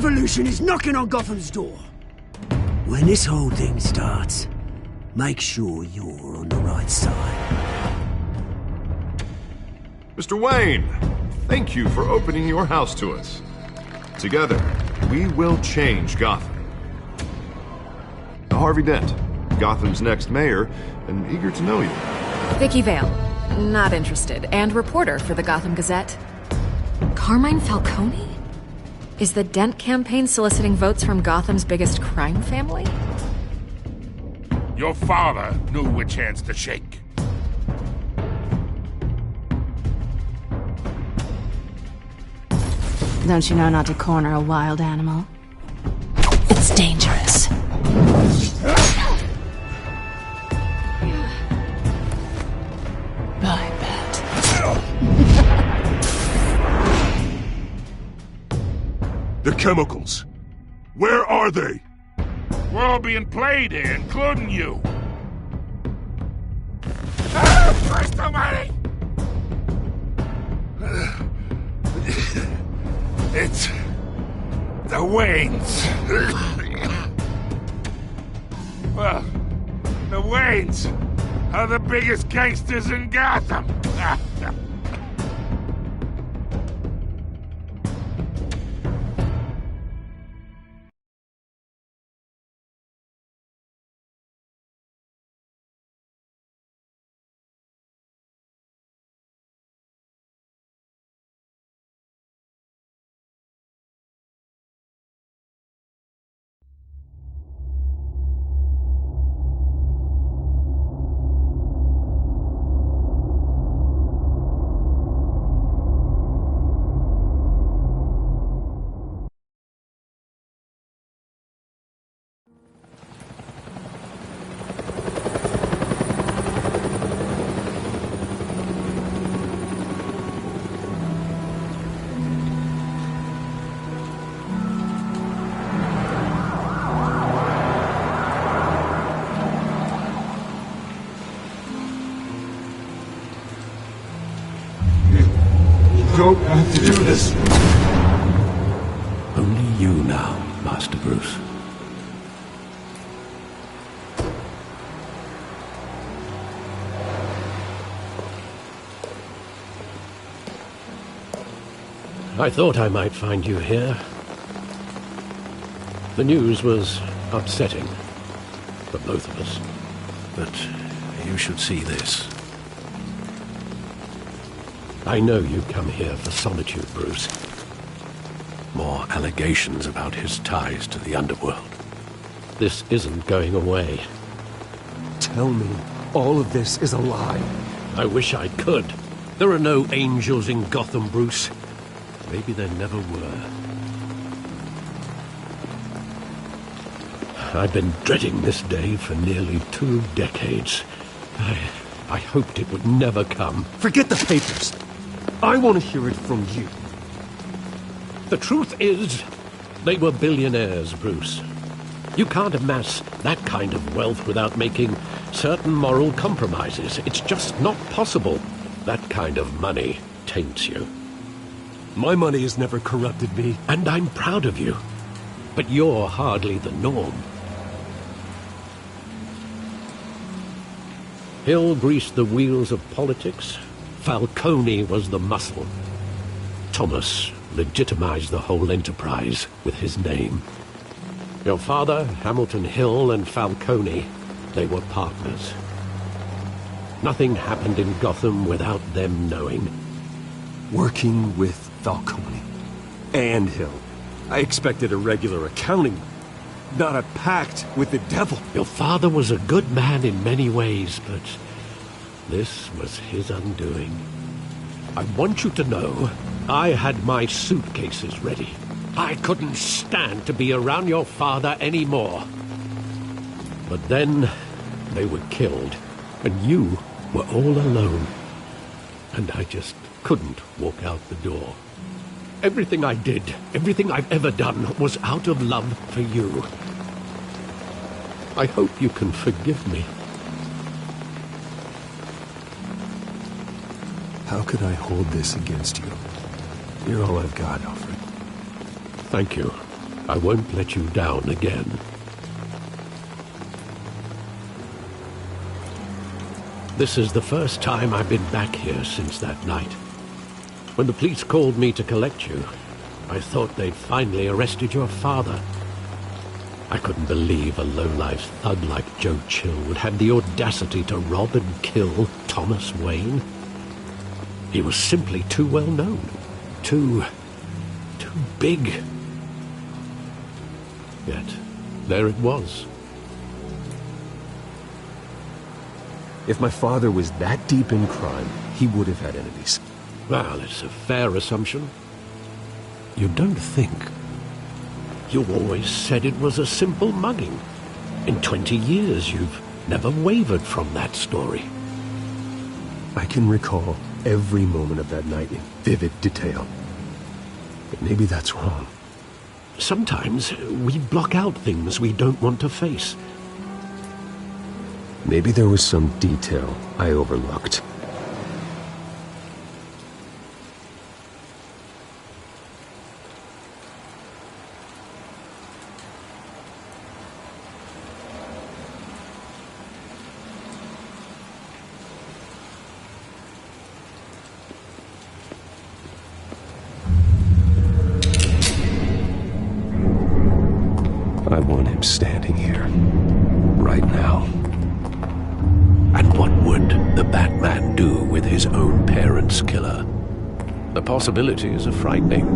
revolution is knocking on Gotham's door. When this whole thing starts, make sure you're on the right side. Mr. Wayne, thank you for opening your house to us. Together, we will change Gotham. Harvey Dent, Gotham's next mayor, and eager to know you. Vicky Vale, not interested, and reporter for the Gotham Gazette. Carmine Falcone? Is the Dent campaign soliciting votes from Gotham's biggest crime family? Your father knew which hands to shake. Don't you know not to corner a wild animal? It's dangerous. I bet. The chemicals. Where are they? We're all being played here, including you. Christ almighty! It's the Waynes. Well, the Waynes are the biggest gangsters in Gotham. Don't have to do this. Only you now, Master Bruce. I thought I might find you here. The news was upsetting for both of us. But you should see this. I know you come here for solitude, Bruce. More allegations about his ties to the underworld. This isn't going away. Tell me all of this is a lie. I wish I could. There are no angels in Gotham, Bruce. Maybe there never were. I've been dreading this day for nearly 2 decades. I hoped it would never come. Forget the papers. I want to hear it from you. The truth is, they were billionaires, Bruce. You can't amass that kind of wealth without making certain moral compromises. It's just not possible. That kind of money taints you. My money has never corrupted me. And I'm proud of you. But you're hardly the norm. Hill greased the wheels of politics. Falcone was the muscle. Thomas legitimized the whole enterprise with his name. Your father, Hamilton Hill, and Falcone, they were partners. Nothing happened in Gotham without them knowing. Working with Falcone and Hill. I expected a regular accounting, not a pact with the devil. Your father was a good man in many ways, but this was his undoing. I want you to know, I had my suitcases ready. I couldn't stand to be around your father anymore. But then, they were killed, and you were all alone. And I just couldn't walk out the door. Everything I did, everything I've ever done, was out of love for you. I hope you can forgive me. How could I hold this against you? You're all I've got, Alfred. Thank you. I won't let you down again. This is the first time I've been back here since that night. When the police called me to collect you, I thought they'd finally arrested your father. I couldn't believe a low-life thug like Joe Chill would have the audacity to rob and kill Thomas Wayne. He was simply too well known. Too big. Yet, there it was. If my father was that deep in crime, he would have had enemies. Well, it's a fair assumption. You don't think? You always said it was a simple mugging. In 20 years, you've never wavered from that story. I can recall every moment of that night in vivid detail. But maybe that's wrong. Sometimes we block out things we don't want to face. Maybe there was some detail I overlooked. I want him standing here, right now. And what would the Batman do with his own parents' killer? The possibilities are frightening.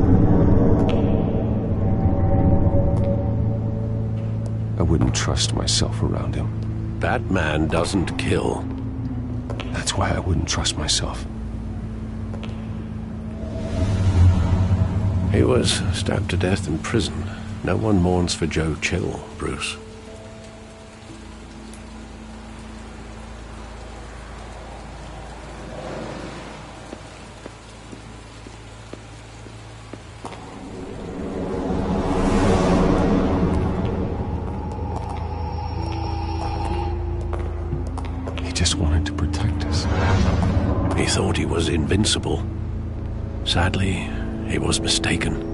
I wouldn't trust myself around him. Batman doesn't kill. That's why I wouldn't trust myself. He was stabbed to death in prison. No one mourns for Joe Chill, Bruce. He just wanted to protect us. He thought he was invincible. Sadly, he was mistaken.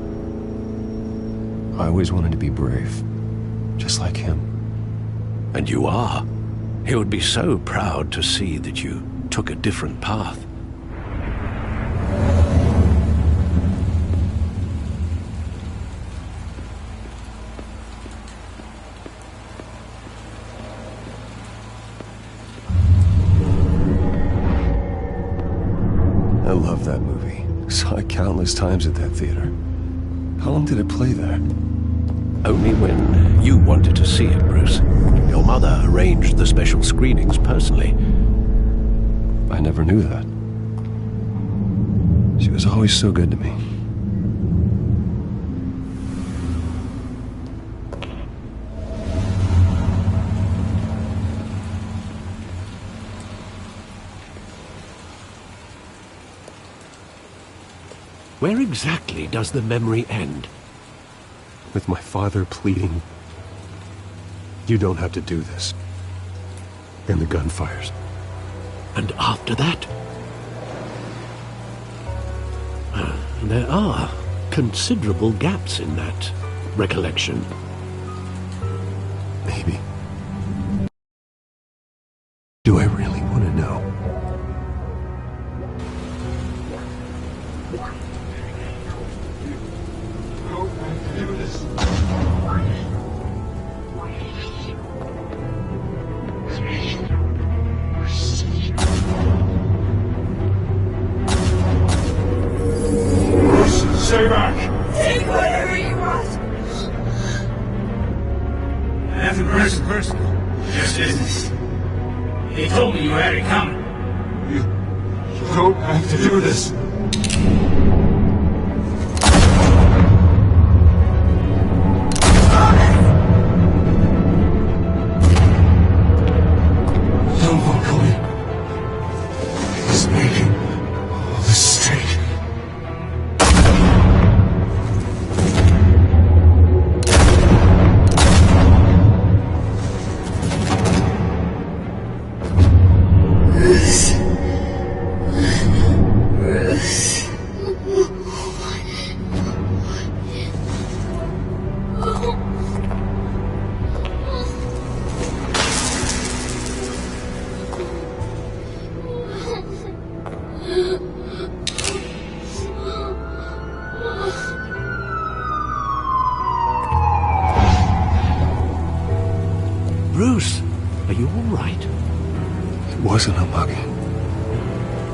I always wanted to be brave, just like him. And you are. He would be so proud to see that you took a different path. I love that movie. Saw it countless times at that theater. How long did it play there? Only when you wanted to see it, Bruce. Your mother arranged the special screenings personally. I never knew that. She was always so good to me. Where exactly does the memory end? With my father pleading, "You don't have to do this." And the gun fires. And after that? There are considerable gaps in that recollection. Maybe. Do I really want to know? Stay back! Take whatever you want. Nothing personal. Just business. He told me you had it coming. You don't have to do this. Don't walk away. He's making all this straight. wasn't a mug.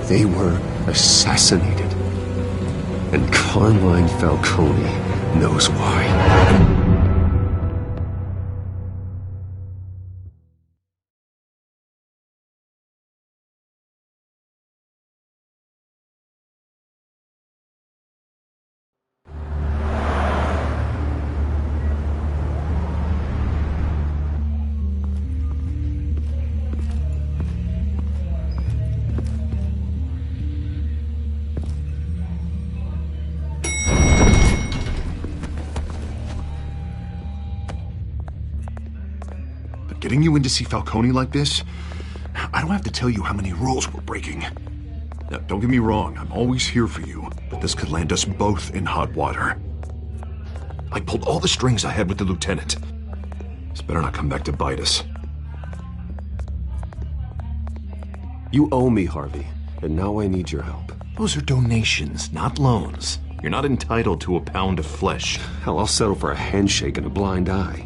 They were assassinated. And Carmine Falcone knows why. Getting you in to see Falcone like this? I don't have to tell you how many rules we're breaking. Now, don't get me wrong, I'm always here for you, but this could land us both in hot water. I pulled all the strings I had with the lieutenant. This better not come back to bite us. You owe me, Harvey, and now I need your help. Those are donations, not loans. You're not entitled to a pound of flesh. Hell, I'll settle for a handshake and a blind eye.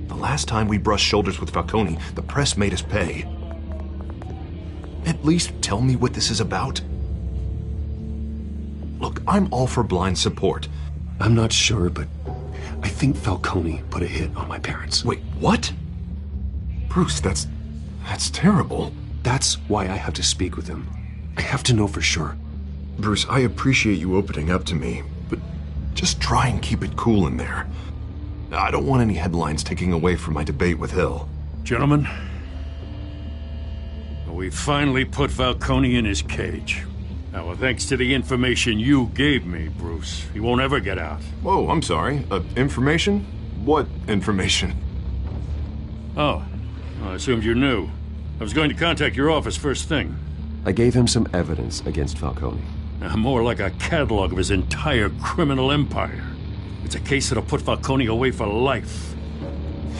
The last time we brushed shoulders with Falcone, the press made us pay. At least tell me what this is about. Look, I'm all for blind support. I'm not sure, but I think Falcone put a hit on my parents. Wait, what? Bruce, that's terrible. That's why I have to speak with him. I have to know for sure. Bruce, I appreciate you opening up to me, but just try and keep it cool in there. I don't want any headlines taking away from my debate with Hill. Gentlemen, we finally put Falcone in his cage. Now, thanks to the information you gave me, Bruce, he won't ever get out. Whoa, I'm sorry. Information? What information? Oh, I assumed you knew. I was going to contact your office first thing. I gave him some evidence against Falcone. More like a catalog of his entire criminal empire. It's a case that'll put Falcone away for life.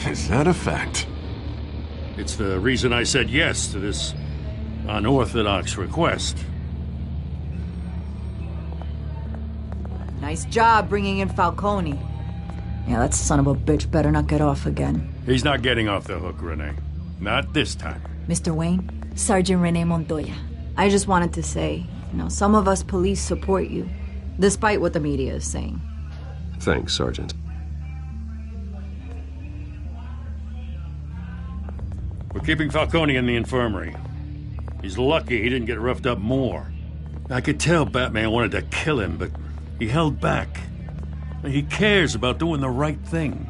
Is that a fact? It's the reason I said yes to this unorthodox request. Nice job bringing in Falcone. Yeah, that son of a bitch better not get off again. He's not getting off the hook, Renee. Not this time. Mr. Wayne, Sergeant Renee Montoya. I just wanted to say, some of us police support you, despite what the media is saying. Thanks, Sergeant. We're keeping Falcone in the infirmary. He's lucky he didn't get roughed up more. I could tell Batman wanted to kill him, but he held back. He cares about doing the right thing.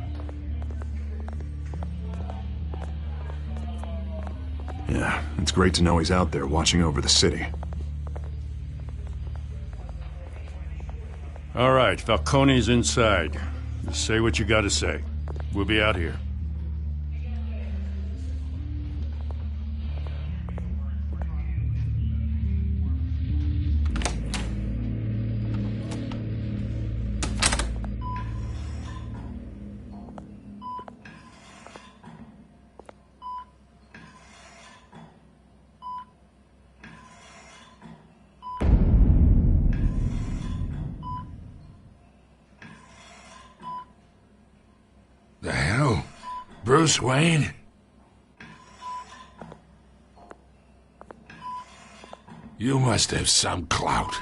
Yeah, it's great to know he's out there watching over the city. All right, Falcone's inside. Just say what you gotta say. We'll be out here. The hell? Bruce Wayne? You must have some clout.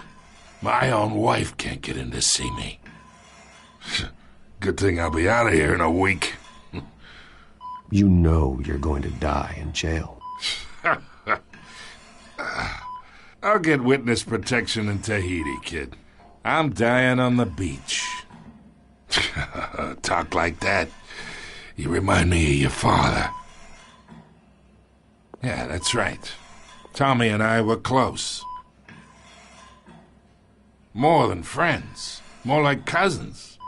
My own wife can't get in to see me. Good thing I'll be out of here in a week. You know you're going to die in jail. I'll get witness protection in Tahiti, kid. I'm dying on the beach. Talk like that. You remind me of your father. Yeah, that's right. Tommy and I were close. More than friends. More like cousins.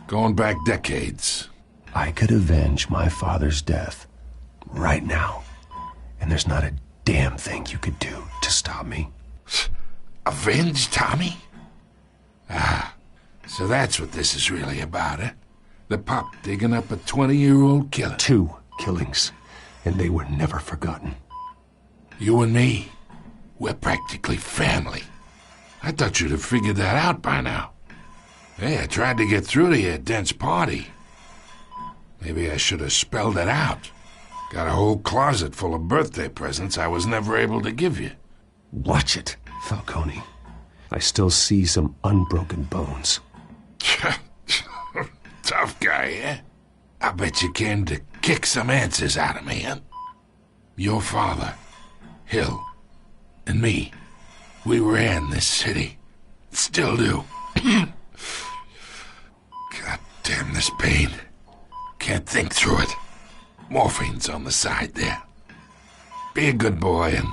Going back decades. I could avenge my father's death right now. And there's not a damn thing you could do to stop me. Avenge Tommy? Ah, so that's what this is really about, eh? The pup digging up a 20-year-old killer. 2 killings, and they were never forgotten. You and me, we're practically family. I thought you'd have figured that out by now. Hey, I tried to get through to your dense party. Maybe I should have spelled it out. Got a whole closet full of birthday presents I was never able to give you. Watch it, Falcone. I still see some unbroken bones. Tough guy, eh? I bet you came to kick some answers out of me, huh? Your father, Hill, and me, we ran this city. Still do. God damn this pain. Can't think through it. Morphine's on the side there. Be a good boy and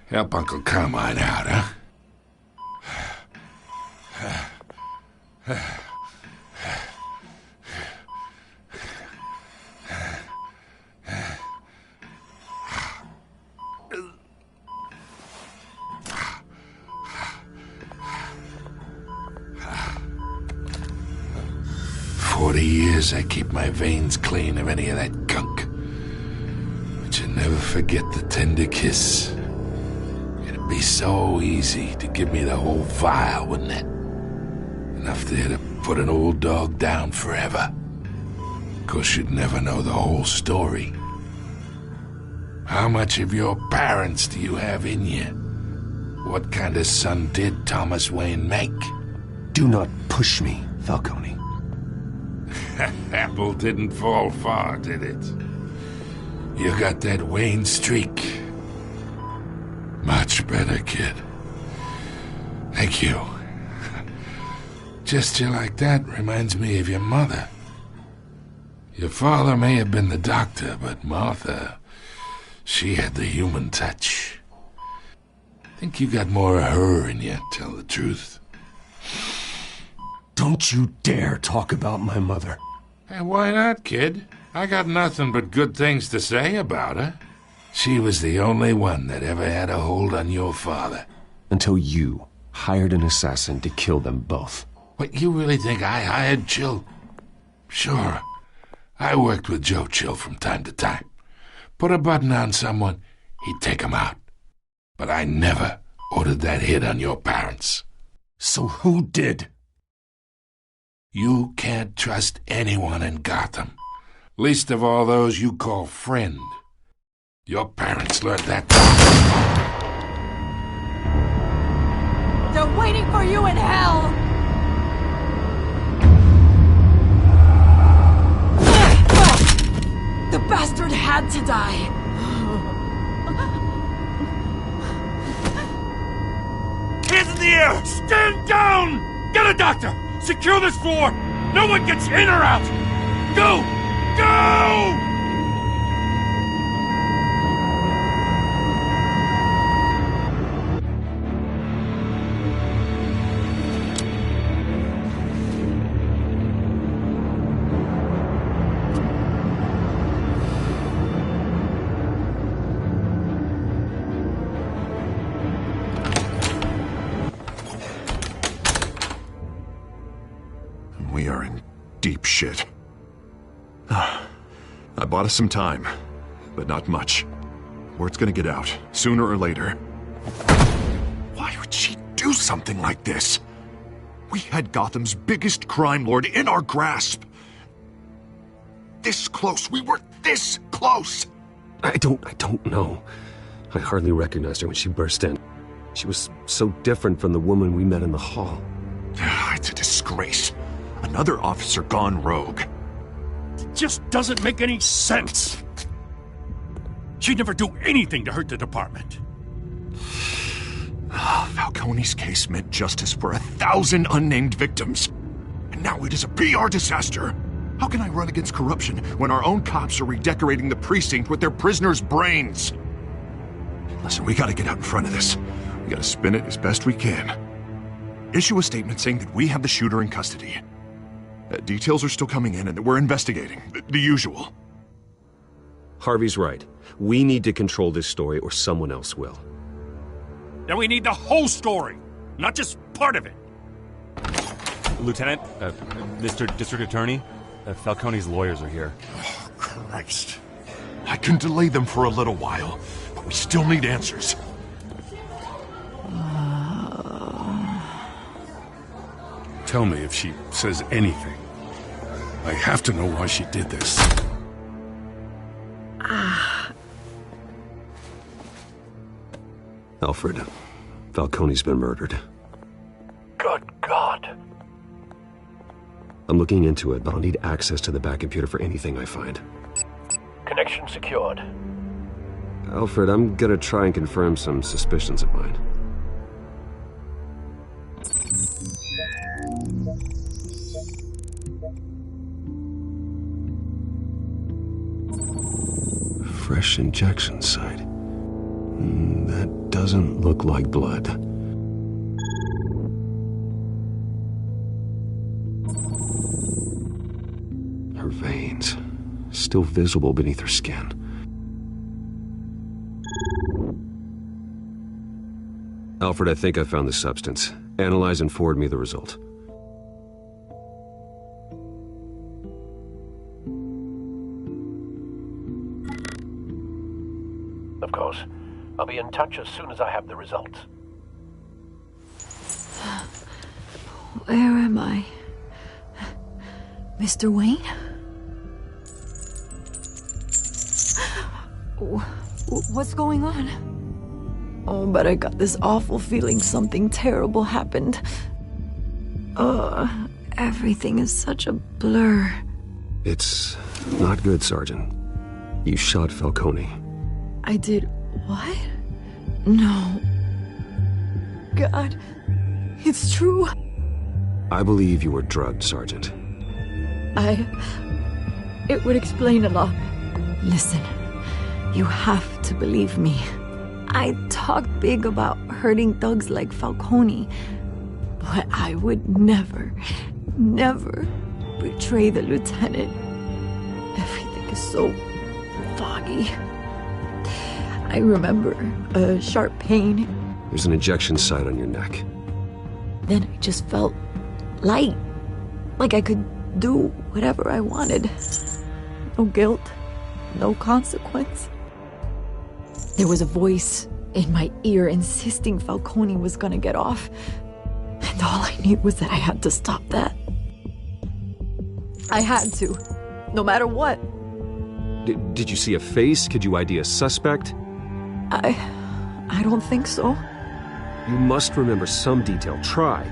help Uncle Carmine out, huh? 40 years I keep my veins clean of any of that gunk. But you never forget the tender kiss. It'd be so easy to give me the whole vial, wouldn't it? Enough there to put an old dog down forever. Of course, you'd never know the whole story. How much of your parents do you have in you? What kind of son did Thomas Wayne make? Do not push me, Falcone. Apple didn't fall far, did it? You got that Wayne streak. Much better, kid. Thank you. Gesture like that reminds me of your mother. Your father may have been the doctor, but Martha, she had the human touch. Think you got more of her in you, tell the truth. Don't you dare talk about my mother. Hey, why not, kid? I got nothing but good things to say about her. She was the only one that ever had a hold on your father. Until you hired an assassin to kill them both. What, you really think I hired Chill? Sure. I worked with Joe Chill from time to time. Put a button on someone, he'd take him out. But I never ordered that hit on your parents. So who did? You can't trust anyone in Gotham. Least of all those you call friend. Your parents learned that. They're waiting for you in hell! The bastard had to die. Hands in the air! Stand down! Get a doctor! Secure this floor! No one gets in or out! Go! Go! We are in deep shit. I bought us some time, but not much. Word's gonna get out, sooner or later. Why would she do something like this? We had Gotham's biggest crime lord in our grasp. This close, we were this close! I don't know. I hardly recognized her when she burst in. She was so different from the woman we met in the hall. It's a disgrace. Another officer gone rogue. It just doesn't make any sense. She'd never do anything to hurt the department. Falcone's case meant justice for 1,000 unnamed victims. And now it is a PR disaster. How can I run against corruption when our own cops are redecorating the precinct with their prisoners' brains? Listen, we gotta get out in front of this. We gotta spin it as best we can. Issue a statement saying that we have the shooter in custody. Details are still coming in and that we're investigating. The usual. Harvey's right. We need to control this story or someone else will. Then we need the whole story, not just part of it. Lieutenant, Mr. District Attorney, Falcone's lawyers are here. Oh, Christ. I can delay them for a little while, but we still need answers. Tell me if she says anything. I have to know why she did this. Alfred, Falcone's been murdered. Good God. I'm looking into it, but I'll need access to the back computer for anything I find. Connection secured. Alfred, I'm gonna try and confirm some suspicions of mine. Fresh injection site. That doesn't look like blood. Her veins, still visible beneath her skin. Alfred, I think I found the substance. Analyze and forward me the result. Of course. I'll be in touch as soon as I have the results. Where am I? Mr. Wayne? What's going on? Oh, but I got this awful feeling something terrible happened. Everything is such a blur. It's not good, Sergeant. You shot Falcone. I did what? No. God, it's true. I believe you were drugged, Sergeant. It would explain a lot. Listen, you have to believe me. I talked big about hurting thugs like Falcone, but I would never betray the lieutenant. Everything is so foggy. I remember a sharp pain. There's an injection site on your neck. Then I just felt light, like I could do whatever I wanted. No guilt, no consequence. There was a voice in my ear insisting Falcone was gonna get off. And all I knew was that I had to stop that. I had to, no matter what. Did you see a face? Could you ID a suspect? I don't think so. You must remember some detail. Try.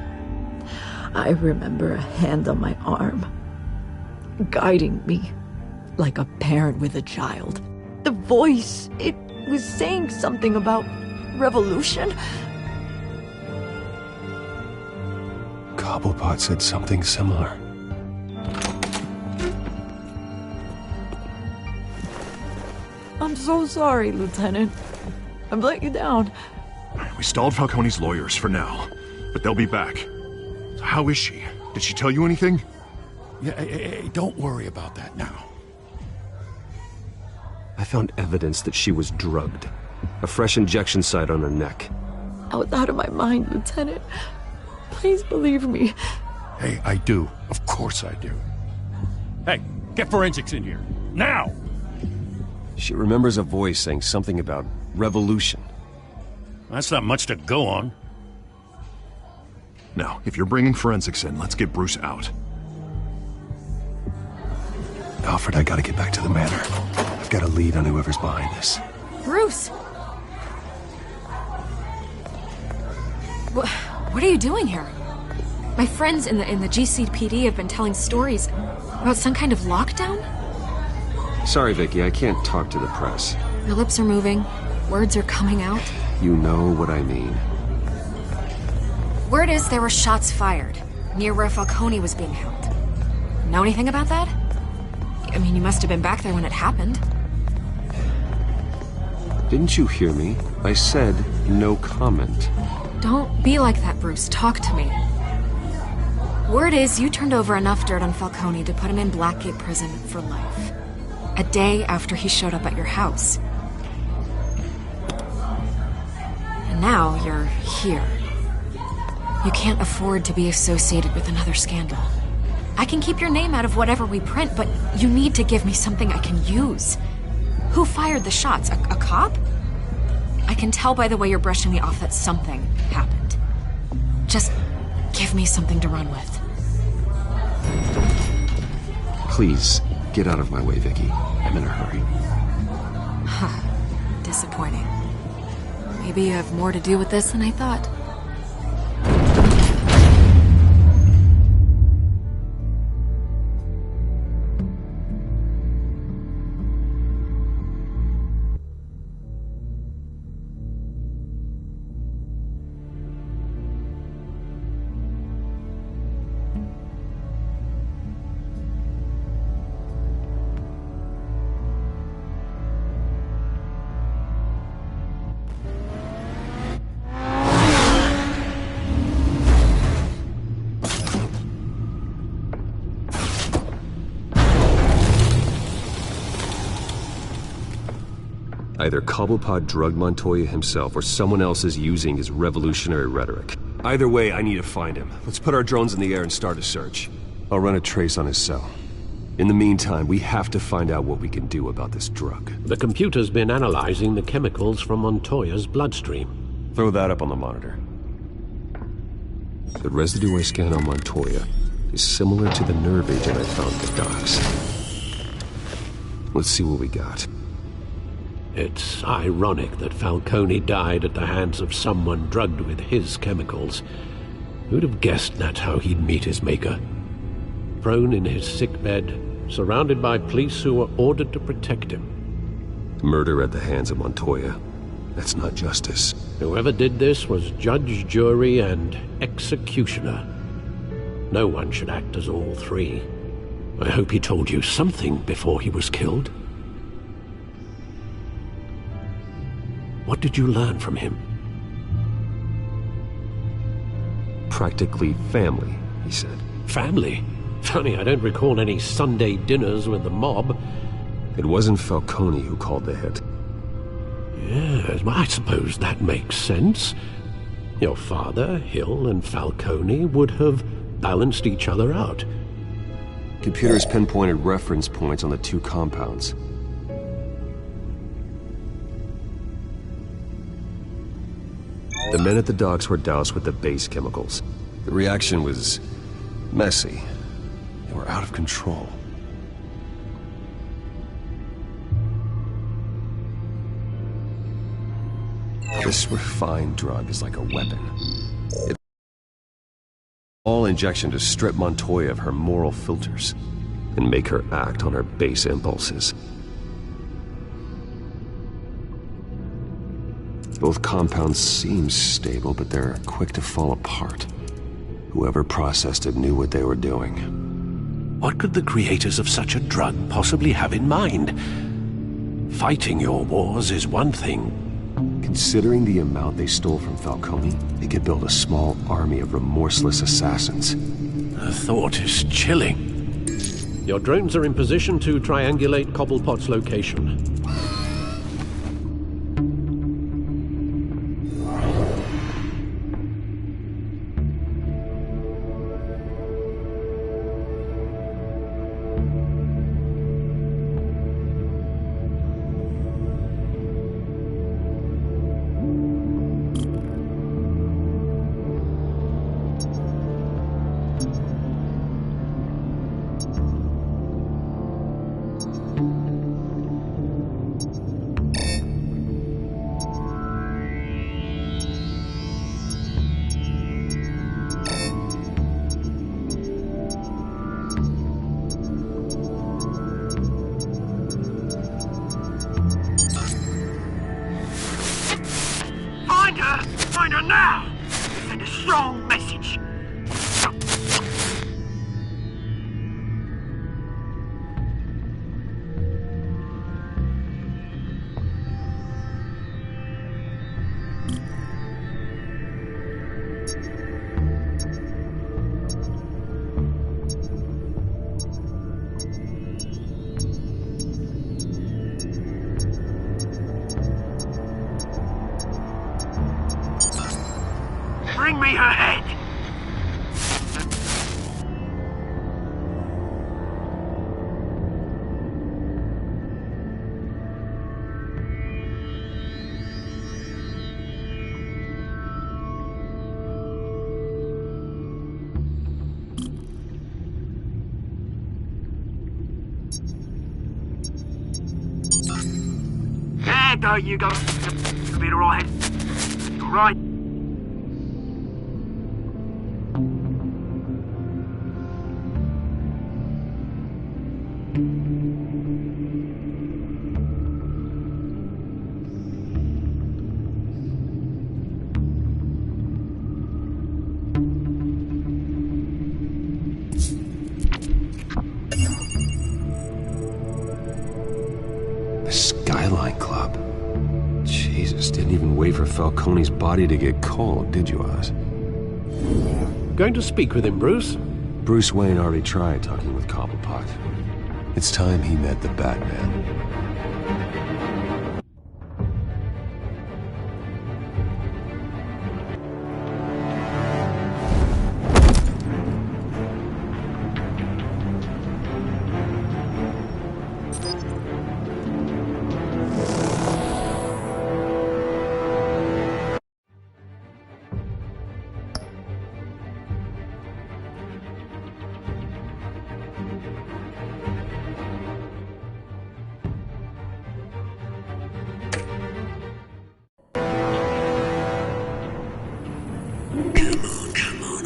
I remember a hand on my arm, guiding me like a parent with a child. The voice, it was saying something about revolution. Cobblepot said something similar. I'm so sorry, Lieutenant. I've let you down. We stalled Falcone's lawyers for now, but they'll be back. So how is she? Did she tell you anything? Yeah, hey, don't worry about that now. I found evidence that she was drugged. A fresh injection site on her neck. I was out of my mind, Lieutenant. Please believe me. Hey, I do. Of course I do. Hey, get forensics in here. Now! She remembers a voice saying something about revolution. That's not much to go on. Now, if you're bringing forensics in, let's get Bruce out. Alfred, I gotta get back to the manor. I've got a lead on whoever's behind this. Bruce! What are you doing here? My friends in the GCPD have been telling stories about some kind of lockdown? Sorry, Vicky, I can't talk to the press. Your lips are moving. Words are coming out. You know what I mean. Word is there were shots fired near where Falcone was being held. Know anything about that? I mean, you must have been back there when it happened. Didn't you hear me? I said no comment. Don't be like that, Bruce. Talk to me. Word is you turned over enough dirt on Falcone to put him in Blackgate Prison for life. A day after he showed up at your house. And now you're here. You can't afford to be associated with another scandal. I can keep your name out of whatever we print, but you need to give me something I can use. Who fired the shots? A cop? I can tell by the way you're brushing me off that something happened. Just give me something to run with. Please, get out of my way, Vicky. I'm in a hurry. Disappointing. Maybe you have more to do with this than I thought. Either Cobblepot drugged Montoya himself, or someone else is using his revolutionary rhetoric. Either way, I need to find him. Let's put our drones in the air and start a search. I'll run a trace on his cell. In the meantime, we have to find out what we can do about this drug. The computer's been analyzing the chemicals from Montoya's bloodstream. Throw that up on the monitor. The residue I scanned on Montoya is similar to the nerve agent I found at the docks. Let's see what we got. It's ironic that Falcone died at the hands of someone drugged with his chemicals. Who'd have guessed that's how he'd meet his maker? Prone in his sickbed, surrounded by police who were ordered to protect him. Murder at the hands of Montoya. That's not justice. Whoever did this was judge, jury, and executioner. No one should act as all three. I hope he told you something before he was killed. What did you learn from him? Practically family, he said. Family? Funny, I don't recall any Sunday dinners with the mob. It wasn't Falcone who called the hit. Yes, well, I suppose that makes sense. Your father, Hill, and Falcone would have balanced each other out. Computers pinpointed reference points on the two compounds. The men at the docks were doused with the base chemicals. The reaction was messy. They were out of control. This refined drug is like a weapon. It's all injection to strip Montoya of her moral filters and make her act on her base impulses. Both compounds seem stable, but they're quick to fall apart. Whoever processed it knew what they were doing. What could the creators of such a drug possibly have in mind? Fighting your wars is one thing. Considering the amount they stole from Falcone, they could build a small army of remorseless assassins. The thought is chilling. Your drones are in position to triangulate Cobblepot's location. Find her now! Send a strong message. Bring me her head! There you go. You'll be alright. right? The Skyline Club. Jesus, didn't even wait for Falcone's body to get cold, did you, Oz? Going to speak with him, Bruce? Bruce Wayne already tried talking with Cobblepot. It's time he met the Batman.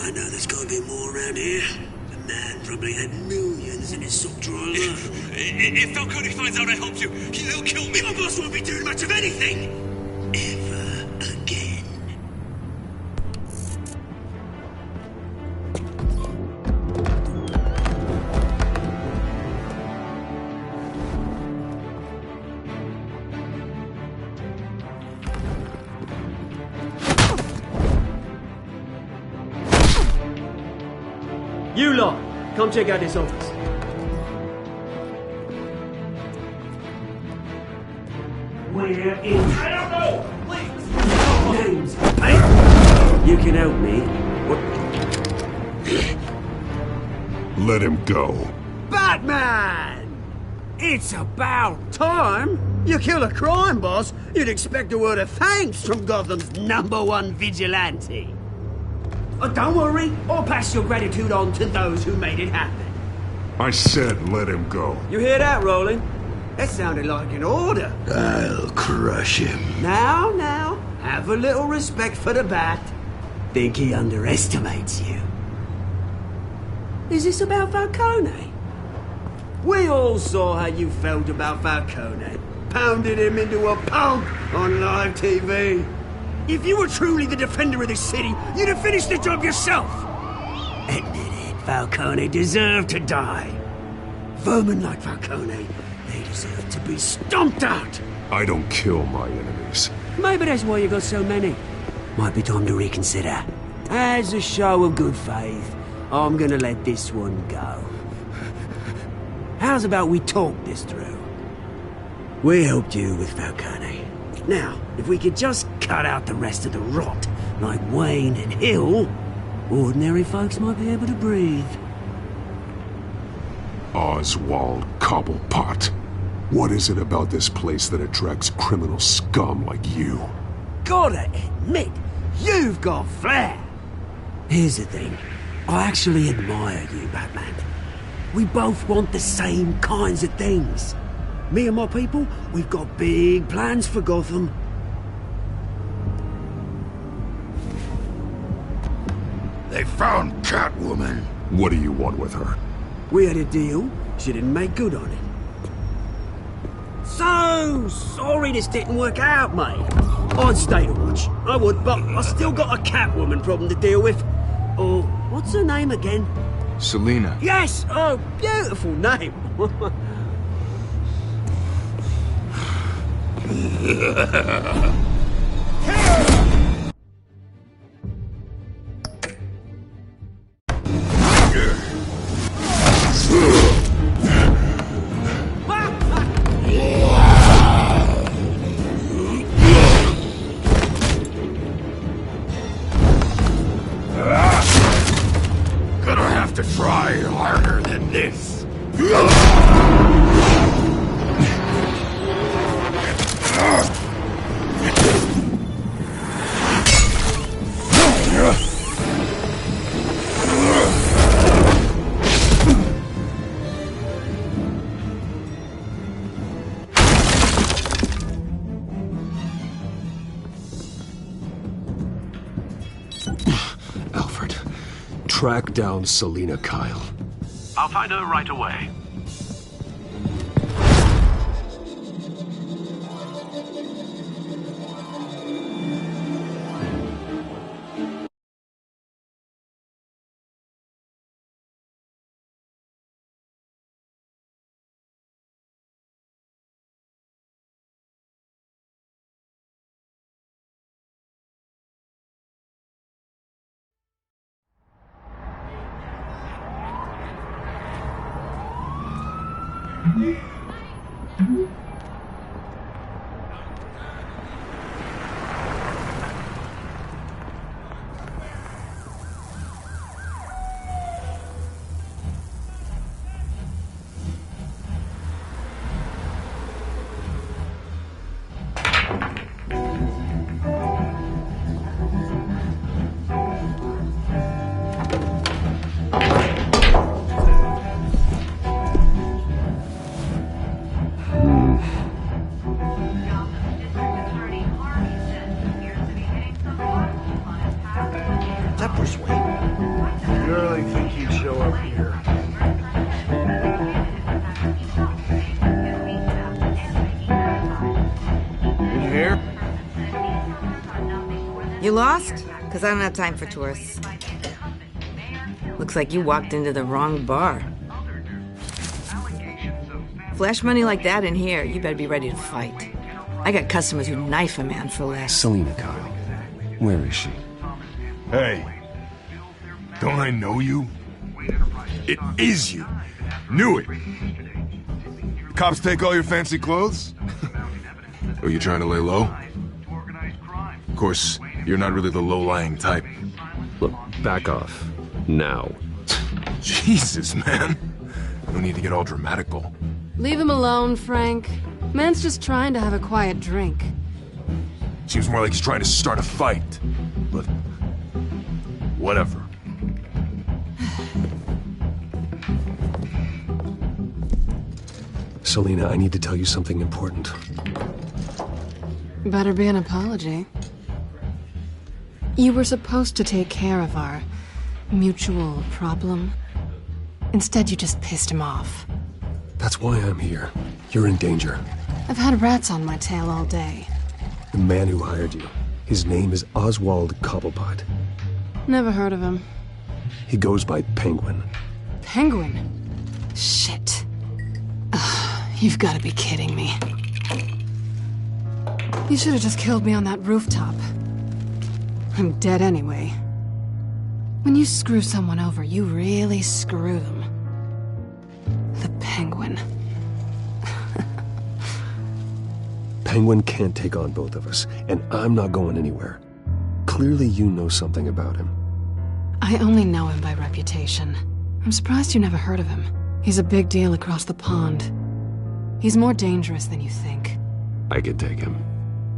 I know there's got to be more around here. The man probably had millions in his sock drawer alone. If Falcone finds out I helped you, he'll kill me. My boss won't be doing much of anything. Ever again. You lot, come check out this office. Where is... I don't know! Please! Names. Hey, you can help me. What? Let him go. Batman! It's about time. You kill a crime boss, you'd expect a word of thanks from Gotham's #1 vigilante. Oh, don't worry, I'll pass your gratitude on to those who made it happen. I said let him go. You hear that, Roland? That sounded like an order. I'll crush him. Now, have a little respect for the Bat. Think he underestimates you. Is this about Falcone? We all saw how you felt about Falcone. Pounded him into a pulp on live TV. If you were truly the defender of this city, you'd have finished the job yourself. Admit it, Falcone deserved to die. Vermin like Falcone, they deserve to be stomped out. I don't kill my enemies. Maybe that's why you got so many. Might be time to reconsider. As a show of good faith, I'm gonna let this one go. How's about we talk this through? We helped you with Falcone. Now, if we could just cut out the rest of the rot, like Wayne and Hill, ordinary folks might be able to breathe. Oswald Cobblepot. What is it about this place that attracts criminal scum like you? Gotta admit, you've got flair. Here's the thing. I actually admire you, Batman. We both want the same kinds of things. Me and my people, we've got big plans for Gotham. They found Catwoman. What do you want with her? We had a deal. She didn't make good on it. So sorry this didn't work out, mate. I'd stay to watch. I would, but I still got a Catwoman problem to deal with. Oh, what's her name again? Selina. Yes! Oh, beautiful name. Gonna have to try harder than this. Track down Selina Kyle. I'll find her right away. You lost? Because I don't have time for tourists. Looks like you walked into the wrong bar. Flash money like that in here, you better be ready to fight. I got customers who knife a man for less. Selina Kyle. Where is she? Hey. Don't I know you? It is you. Knew it. Cops take all your fancy clothes? Are you trying to lay low? Of course, you're not really the low-lying type. Look, back off. Now. Jesus, man. No need to get all dramatical. Leave him alone, Frank. Man's just trying to have a quiet drink. Seems more like he's trying to start a fight. But... whatever. Selina, I need to tell you something important. Better be an apology. You were supposed to take care of our mutual problem. Instead, you just pissed him off. That's why I'm here. You're in danger. I've had rats on my tail all day. The man who hired you. His name is Oswald Cobblepot. Never heard of him. He goes by Penguin. Penguin? Shit. Ugh, you've got to be kidding me. You should have just killed me on that rooftop. I'm dead anyway. When you screw someone over, you really screw them. The Penguin. Penguin can't take on both of us, and I'm not going anywhere. Clearly you know something about him. I only know him by reputation. I'm surprised you never heard of him. He's a big deal across the pond. He's more dangerous than you think. I could take him.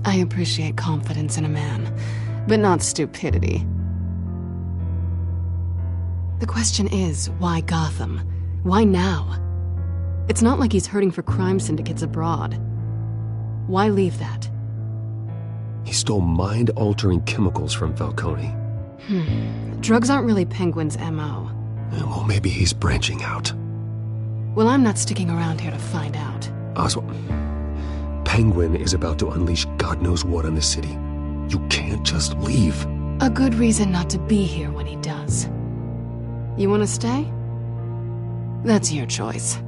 I appreciate confidence in a man, but not stupidity. The question is, why Gotham? Why now? It's not like he's hurting for crime syndicates abroad. Why leave that? He stole mind-altering chemicals from Falcone. Drugs aren't really Penguin's M.O. Well, maybe he's branching out. Well, I'm not sticking around here to find out. Oswald, Penguin is about to unleash God knows what on the city. You can't just leave. A good reason not to be here when he does. You want to stay? That's your choice.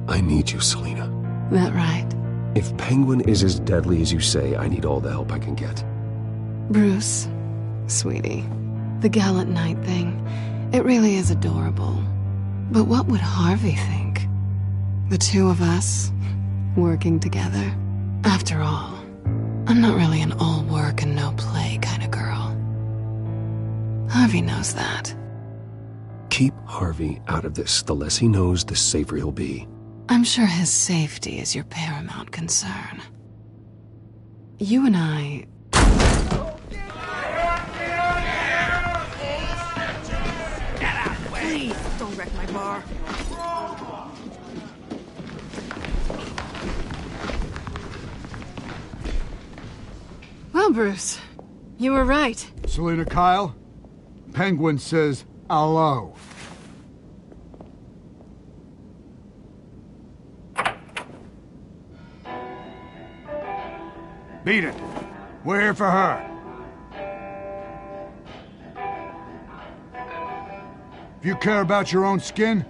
I need you, Selina. That right? If Penguin is as deadly as you say, I need all the help I can get. Bruce, sweetie, the gallant knight thing, it really is adorable. But what would Harvey think? The two of us, working together? After all, I'm not really an all work and no play kind of girl. Harvey knows that. Keep Harvey out of this. The less he knows, the safer he'll be. I'm sure his safety is your paramount concern. You and I... Get out, please! Don't wreck my bar. Well, Bruce, you were right. Selina Kyle, Penguin says Hello. Beat it. We're here for her. If you care about your own skin,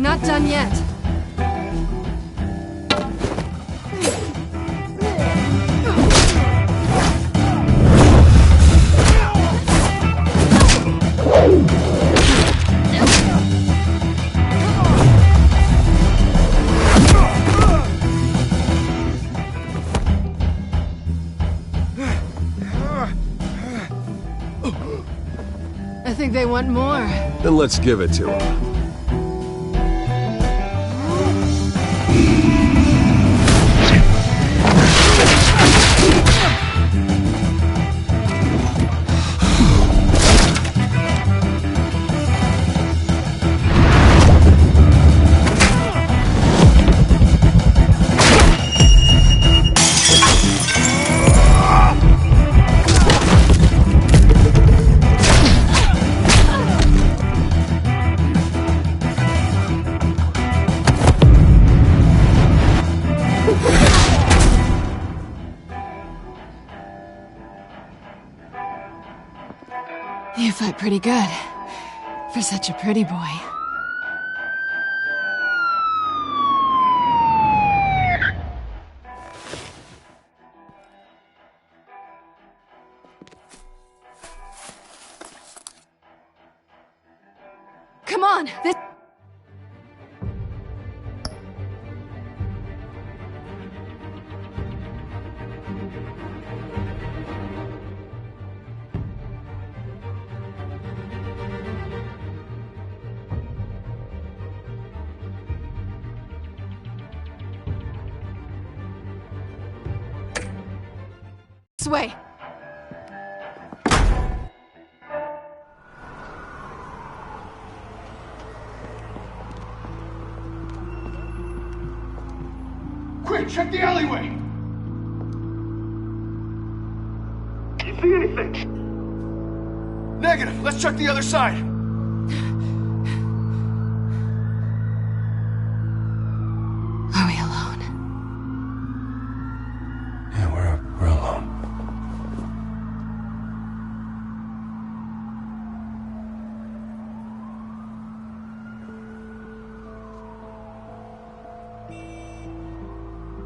Not done yet. I think they want more. Then let's give it to them. You fight pretty good. For such a pretty boy. Come on! This... This way. quick, check the alleyway. You see anything? Negative. Let's check the other side. Are we alone? Yeah, we're alone.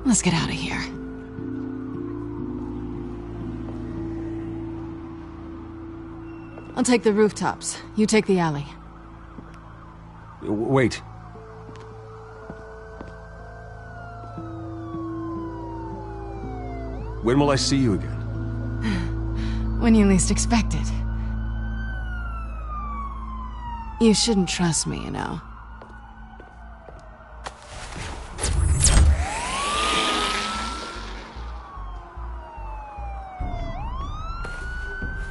Let's get out of here. I'll take the rooftops. You take the alley. Wait. When will I see you again? When you least expect it. You shouldn't trust me, you know.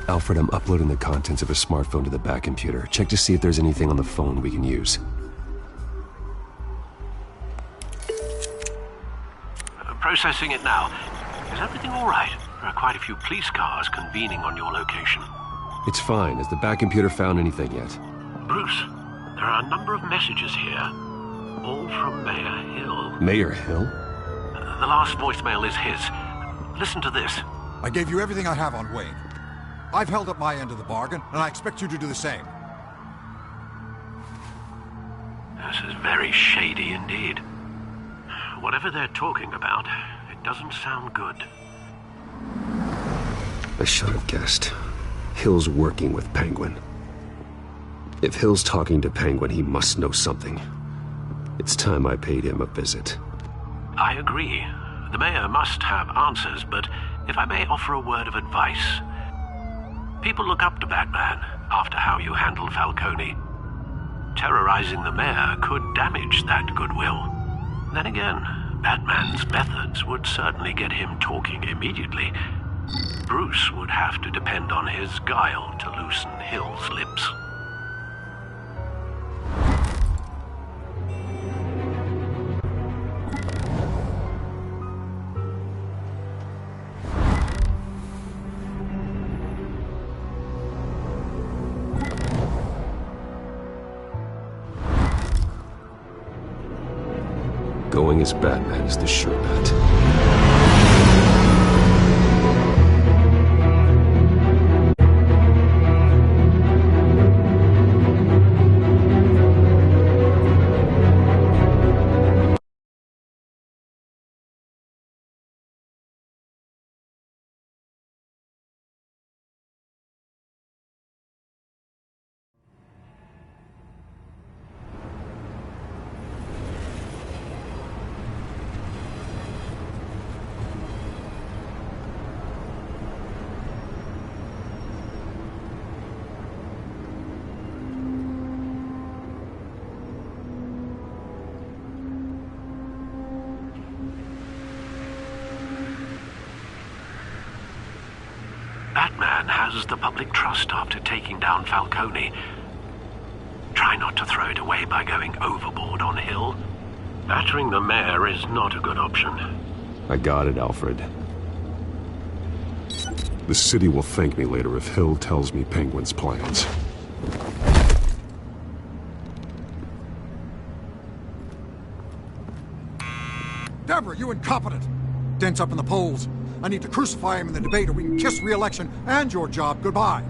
Alfred, I'm uploading the contents of a smartphone to the back computer. Check to see if there's anything on the phone we can use. Processing it now. Is everything all right? There are quite a few police cars convening on your location. It's fine. Has the back computer found anything yet? Bruce, there are a number of messages here. All from Mayor Hill. Mayor Hill? The last voicemail is his. listen to this. I gave you everything I have on Wayne. I've held up my end of the bargain, and I expect you to do the same. This is very shady indeed. Whatever they're talking about, it doesn't sound good. I should have guessed. Hill's working with Penguin. If Hill's talking to Penguin, he must know something. It's time I paid him a visit. I agree. The mayor must have answers, but if I may offer a word of advice. People look up to Batman after how you handled Falcone. Terrorizing the mayor could damage that goodwill. Then again, Batman's methods would certainly get him talking immediately. Bruce would have to depend on his guile to loosen Hill's lips. Going as Batman is the sure bet. Batman has the public trust after taking down Falcone. Try not to throw it away by going overboard on Hill. Battering the mayor is not a good option. I got it, Alfred. The city will thank me later if Hill tells me Penguin's plans. Deborah, you incompetent! Dent's up in the polls. I need to crucify him in the debate or we can kiss re-election and your job goodbye.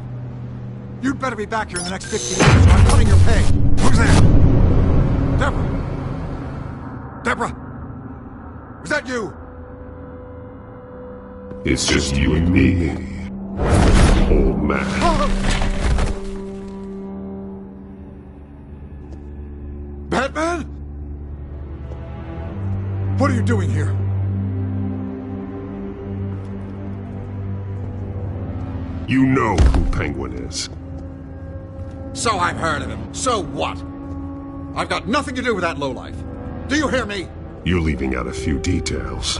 You'd better be back here in the next 15 minutes or I'm cutting your pay. Who's there? Deborah? Deborah? Was that you? It's just you and me, old man. Batman? What are you doing here? You know who Penguin is. So I've heard of him. So what? I've got nothing to do with that lowlife. Do you hear me? You're leaving out a few details.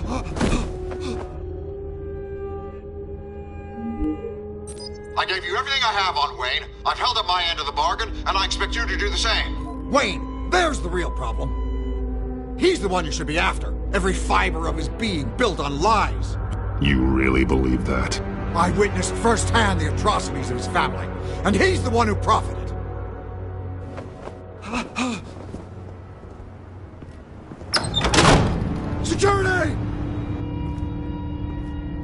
I gave you everything I have on Wayne. I've held up my end of the bargain, and I expect you to do the same. Wayne, there's the real problem. He's the one you should be after. Every fiber of his being built on lies. You really believe that? I witnessed firsthand the atrocities of his family, and he's the one who profited. Security!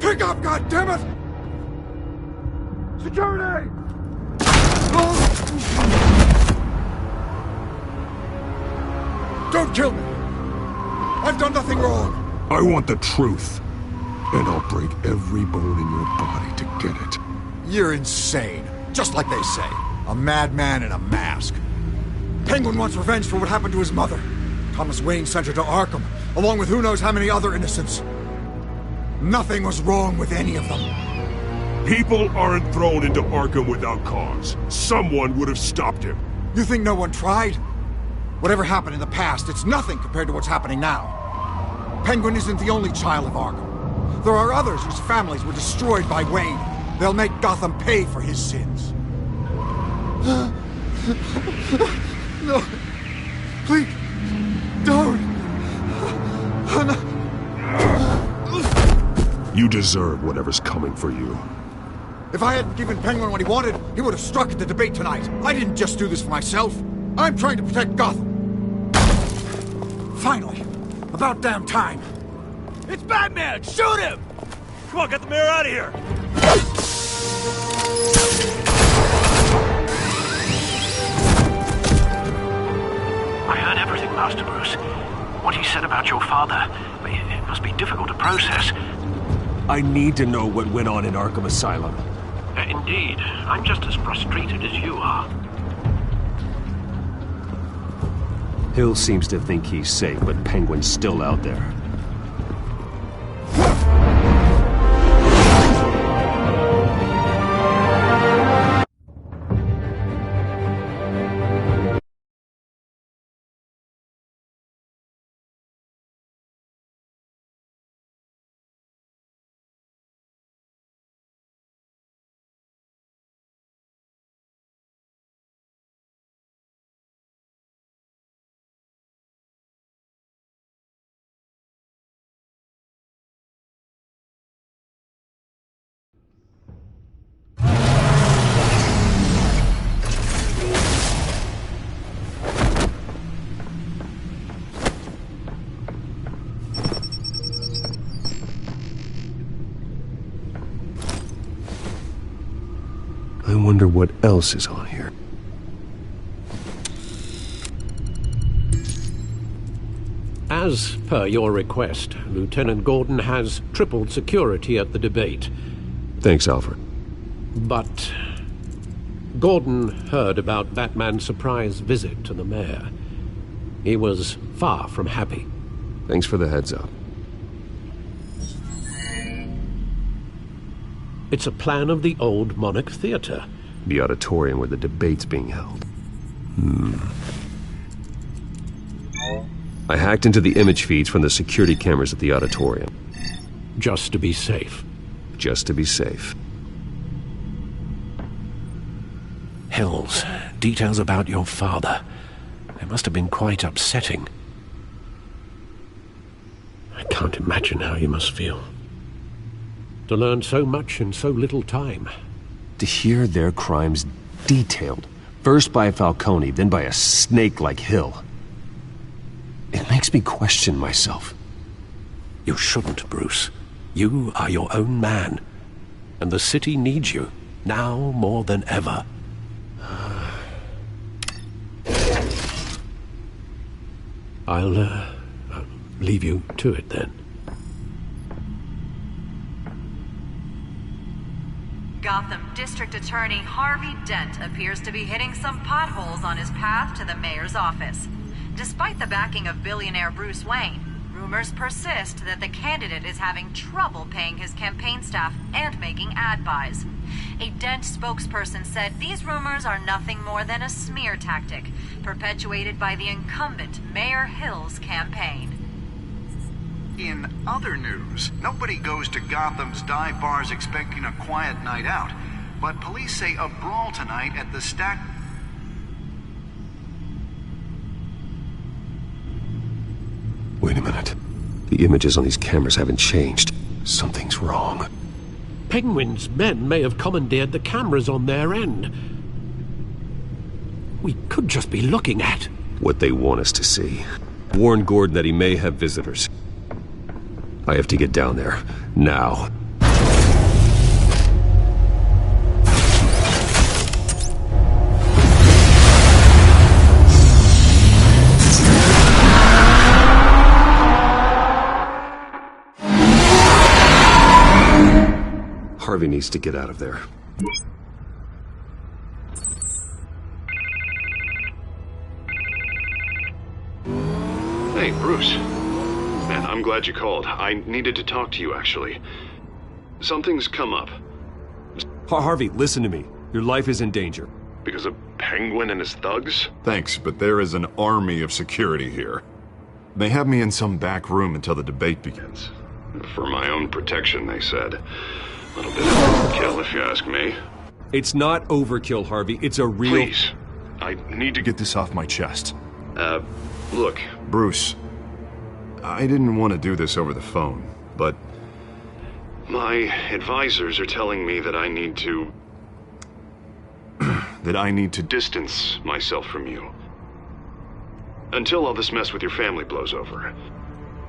Pick up, goddammit! Security! Don't kill me! I've done nothing wrong! I want the truth. And I'll break every bone in your body to get it. You're insane. Just like they say. A madman in a mask. Penguin wants revenge for what happened to his mother. Thomas Wayne sent her to Arkham, along with who knows how many other innocents. Nothing was wrong with any of them. People aren't thrown into Arkham without cause. Someone would have stopped him. You think no one tried? Whatever happened in the past, it's nothing compared to what's happening now. Penguin isn't the only child of Arkham. There are others whose families were destroyed by Wayne. They'll make Gotham pay for his sins. No. Please. Don't. You deserve whatever's coming for you. If I hadn't given Penguin what he wanted, he would have struck at the debate tonight. I didn't just do this for myself. I'm trying to protect Gotham. Finally. About damn time. It's Batman! Shoot him! Come on, get the mayor out of here! I heard everything, Master Bruce. What he said about your father, it must be difficult to process. I need to know what went on in Arkham Asylum. Indeed. I'm just as frustrated as you are. Hill seems to think he's safe, but Penguin's still out there. I wonder what else is on here. As per your request, Lieutenant Gordon has tripled security at the debate. Thanks, Alfred. But Gordon heard about Batman's surprise visit to the mayor. He was far from happy. Thanks for the heads up. It's a plan of the old Monarch Theater. The auditorium where the debate's being held. I hacked into the image feeds from the security cameras at the auditorium. Just to be safe. Just to be safe. Hills, details about your father. They must have been quite upsetting. I can't imagine how you must feel. To learn so much in so little time. To hear their crimes detailed, first by Falcone, then by a snake like Hill. It makes me question myself. You shouldn't, Bruce. You are your own man. And the city needs you, now more than ever. I'll leave you to it then. Gotham District Attorney Harvey Dent appears to be hitting some potholes on his path to the mayor's office. Despite the backing of billionaire Bruce Wayne, rumors persist that the candidate is having trouble paying his campaign staff and making ad buys. A Dent spokesperson said these rumors are nothing more than a smear tactic, perpetuated by the incumbent Mayor Hill's campaign. In other news, nobody goes to Gotham's dive bars expecting a quiet night out, but police say a brawl tonight at the Stack... Wait a minute. The images on these cameras haven't changed. Something's wrong. Penguin's men may have commandeered the cameras on their end. We could just be looking at... what they want us to see. Warn Gordon that he may have visitors. I have to get down there. Now. Harvey needs to get out of there. Hey, Bruce. Man, I'm glad you called. I needed to talk to you, actually. Something's come up. Harvey, listen to me. Your life is in danger. Because of Penguin and his thugs? Thanks, but there is an army of security here. They have me in some back room until the debate begins. For my own protection, they said. A little bit of overkill, if you ask me. It's not overkill, Harvey. It's a real... Please. I need to get this off my chest. Look, Bruce. I didn't want to do this over the phone, but... my advisors are telling me that I need to... that I need to distance myself from you. Until all this mess with your family blows over.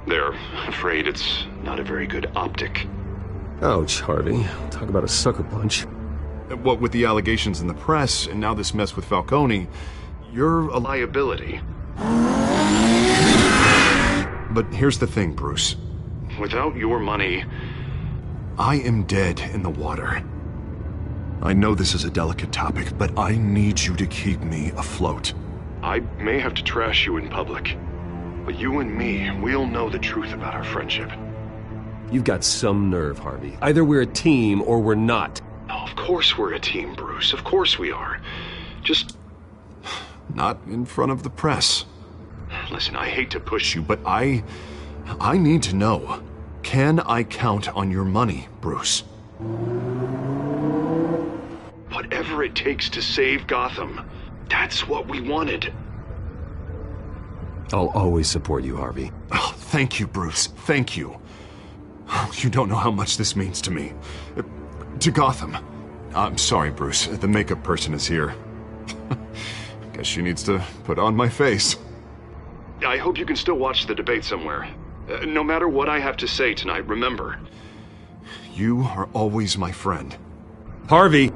They're afraid it's not a very good optic. Ouch, Harvey. Talk about a sucker punch. What with the allegations in the press, and now this mess with Falcone, you're a liability. But here's the thing, Bruce. Without your money, I am dead in the water. I know this is a delicate topic, but I need you to keep me afloat. I may have to trash you in public, but you and me, we'll know the truth about our friendship. You've got some nerve, Harvey. Either we're a team or we're not. Oh, of course we're a team, Bruce. Of course we are. Just not in front of the press. Listen, I hate to push you, but I need to know. Can I count on your money, Bruce? Whatever it takes to save Gotham, that's what we wanted. I'll always support you, Harvey. Oh, thank you, Bruce. Thank you. You don't know how much this means to me. To Gotham. I'm sorry, Bruce. The makeup person is here. Guess she needs to put on my face. I hope you can still watch the debate somewhere. No matter what I have to say tonight, remember, you are always my friend. Harvey!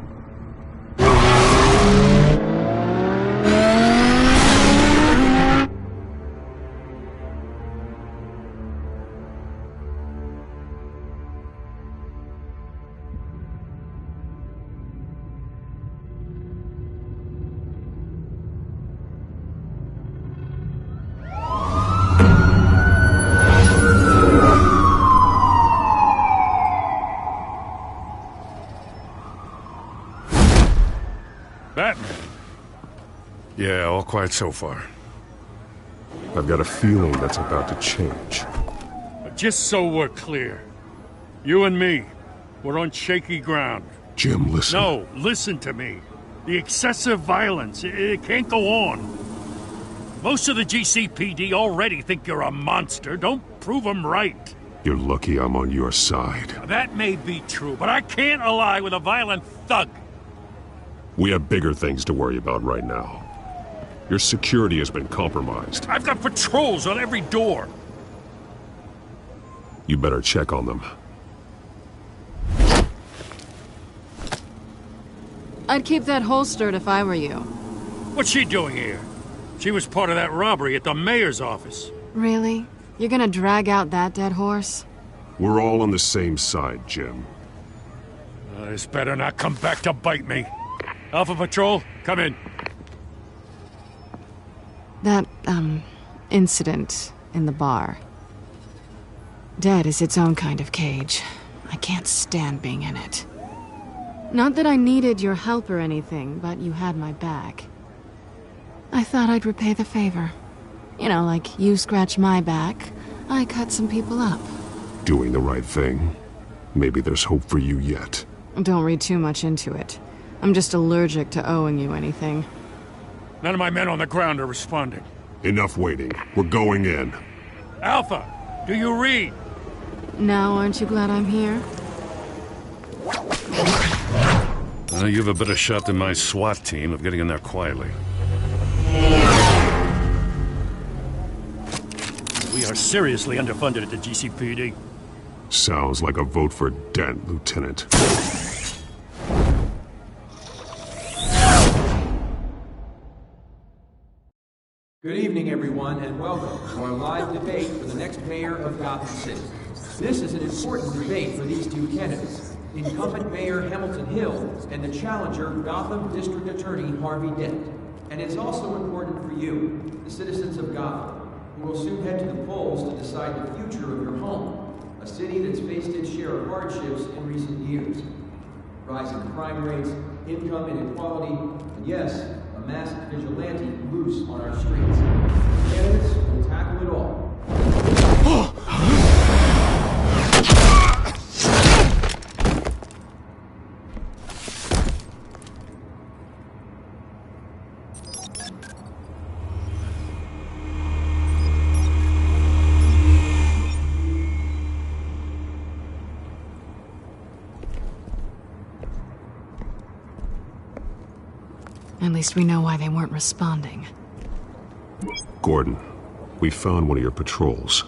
Batman. Yeah, all quiet so far. I've got a feeling that's about to change. But just so we're clear, you and me, we're on shaky ground. Jim, listen. No, listen to me. The excessive violence, it can't go on. Most of the GCPD already think you're a monster. Don't prove them right. You're lucky I'm on your side. That may be true, but I can't ally with a violent thug. We have bigger things to worry about right now. Your security has been compromised. I've got patrols on every door. You better check on them. I'd keep that holstered if I were you. What's she doing here? She was part of that robbery at the mayor's office. Really? You're gonna drag out that dead horse? We're all on the same side, Jim. This better not come back to bite me. Alpha Patrol, come in. That, incident in the bar. Dead is its own kind of cage. I can't stand being in it. Not that I needed your help or anything, but you had my back. I thought I'd repay the favor. You know, like you scratch my back, I cut some people up. Doing the right thing. Maybe there's hope for you yet. Don't read too much into it. I'm just allergic to owing you anything. None of my men on the ground are responding. Enough waiting. We're going in. Alpha, do you read? Now aren't you glad I'm here? You have a better shot than my SWAT team of getting in there quietly. We are seriously underfunded at the GCPD. Sounds like a vote for Dent, Lieutenant. Good evening, everyone, and welcome to our live debate for the next mayor of Gotham City. This is an important debate for these two candidates, incumbent Mayor Hamilton Hill and the challenger Gotham District Attorney Harvey Dent. And it's also important for you, the citizens of Gotham, who will soon head to the polls to decide the future of your home, a city that's faced its share of hardships in recent years. Rising crime rates, income inequality, and yes, a masked vigilante loose on our streets. Candidates will tackle it all. At least we know why they weren't responding. Gordon, we found one of your patrols.